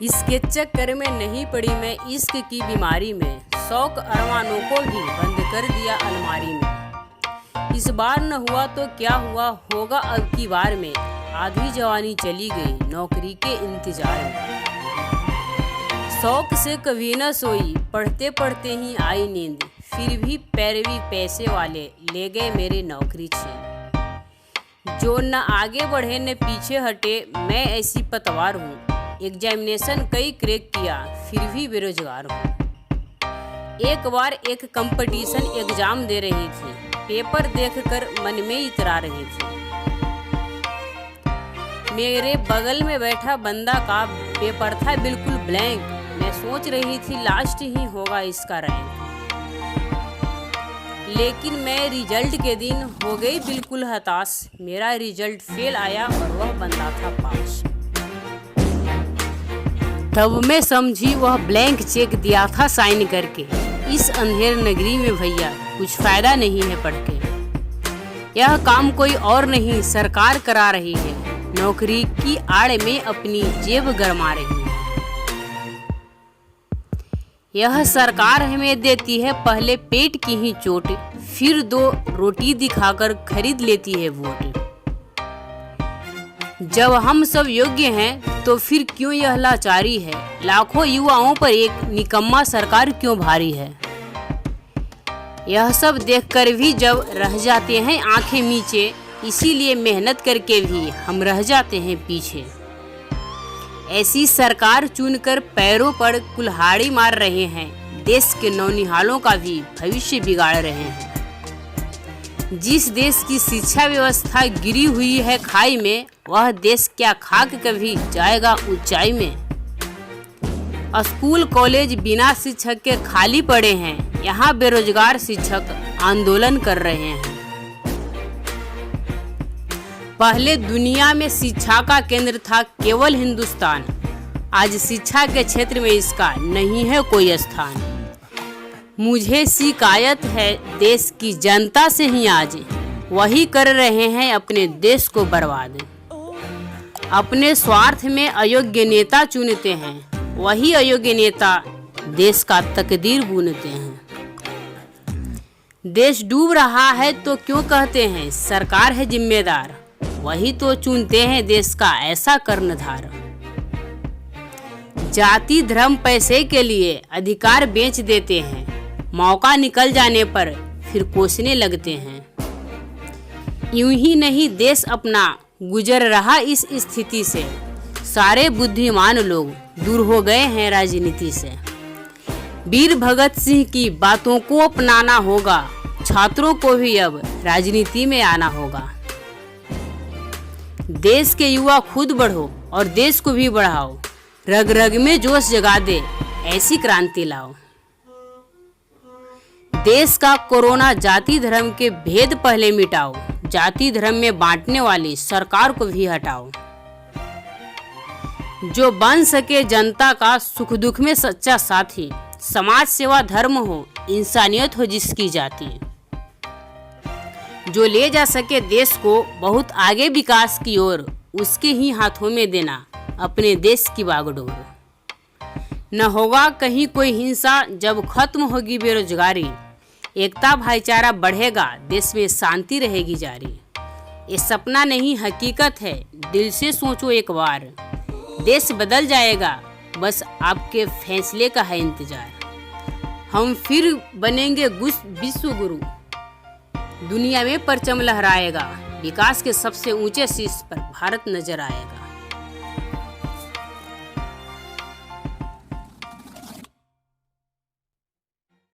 इसके चक्कर में नहीं पड़ी मैं इश्क की बीमारी में, शौक अरमानों को भी बंद कर दिया अलमारी में। इस बार न हुआ तो क्या हुआ, होगा अब की बार में। आधी जवानी चली गई नौकरी के इंतजार में। शौक से कभी न सोई, पढ़ते पढ़ते ही आई नींद, फिर भी पैरवी पैसे वाले ले गए मेरे नौकरी छीन। जो न आगे बढ़े न पीछे हटे, मैं ऐसी पतवार हूँ। एग्जामिनेशन कई क्रैक किया, फिर भी बेरोजगार हूँ। एक बार एक कंपटीशन एग्जाम दे रही थी, पेपर देखकर मन में इतरा रही थी। मेरे बगल में बैठा बंदा का पेपर था बिल्कुल ब्लैंक। मैं सोच रही थी लास्ट ही होगा इसका रैंक, लेकिन मैं रिजल्ट के दिन हो गई बिल्कुल हताश। मेरा रिजल्ट फेल आया और वह बंदा था पास। तब मैं समझी वह ब्लैंक चेक दिया था साइन करके। इस अंधेर नगरी में भैया कुछ फायदा नहीं है पढ़ के। यह काम कोई और नहीं सरकार करा रही है, नौकरी की आड़ में अपनी जेब गरमा रही है। यह सरकार हमें देती है पहले पेट की ही चोट, फिर 2 रोटी दिखाकर खरीद लेती है वोट। जब हम सब योग्य हैं तो फिर क्यों यह लाचारी है, लाखों युवाओं पर एक निकम्मा सरकार क्यों भारी है। यह सब देखकर भी जब रह जाते हैं आंखें नीचे, इसीलिए मेहनत करके भी हम रह जाते हैं पीछे। ऐसी सरकार चुनकर पैरों पर कुल्हाड़ी मार रहे हैं, देश के नौनिहालों का भी भविष्य बिगाड़ रहे हैं। जिस देश की शिक्षा व्यवस्था गिरी हुई है खाई में, वह देश क्या खाक कभी जाएगा ऊंचाई में। स्कूल कॉलेज बिना शिक्षक के खाली पड़े हैं, यहाँ बेरोजगार शिक्षक आंदोलन कर रहे हैं। पहले दुनिया में शिक्षा का केंद्र था केवल हिंदुस्तान, आज शिक्षा के क्षेत्र में इसका नहीं है कोई स्थान। मुझे शिकायत है देश की जनता से ही आज, वही कर रहे हैं अपने देश को बर्बाद। अपने स्वार्थ में अयोग्य नेता चुनते हैं, वही अयोग्य नेता देश का तकदीर बुनते हैं। देश डूब रहा है तो क्यों कहते हैं सरकार है जिम्मेदार, वही तो चुनते हैं देश का ऐसा कर्णधार। जाति धर्म पैसे के लिए अधिकार बेच देते हैं, मौका निकल जाने पर फिर कोसने लगते हैं। यूं ही नहीं देश अपना गुजर रहा इस स्थिति से, सारे बुद्धिमान लोग दूर हो गए हैं राजनीति से। वीर भगत सिंह की बातों को अपनाना होगा, छात्रों को भी अब राजनीति में आना होगा। देश के युवा खुद बढ़ो और देश को भी बढ़ाओ, रग रग में जोश जगा दे ऐसी क्रांति लाओ। देश का कोरोना जाति धर्म के भेद पहले मिटाओ, जाति धर्म में बांटने वाली सरकार को भी हटाओ। जो बन सके जनता का सुख दुख में सच्चा साथी, समाज सेवा धर्म हो, इंसानियत हो जिसकी जाति। जो ले जा सके देश को बहुत आगे विकास की ओर, उसके ही हाथों में देना अपने देश की बागडोर। न होगा कहीं कोई हिंसा जब खत्म होगी बेरोजगारी, एकता भाईचारा बढ़ेगा देश में शांति रहेगी जारी। ये सपना नहीं हकीकत है, दिल से सोचो एक बार, देश बदल जाएगा बस आपके फैसले का है इंतजार। हम फिर बनेंगे विश्व गुरु, दुनिया में परचम लहराएगा, विकास के सबसे ऊंचे शीर्ष पर भारत नजर आएगा।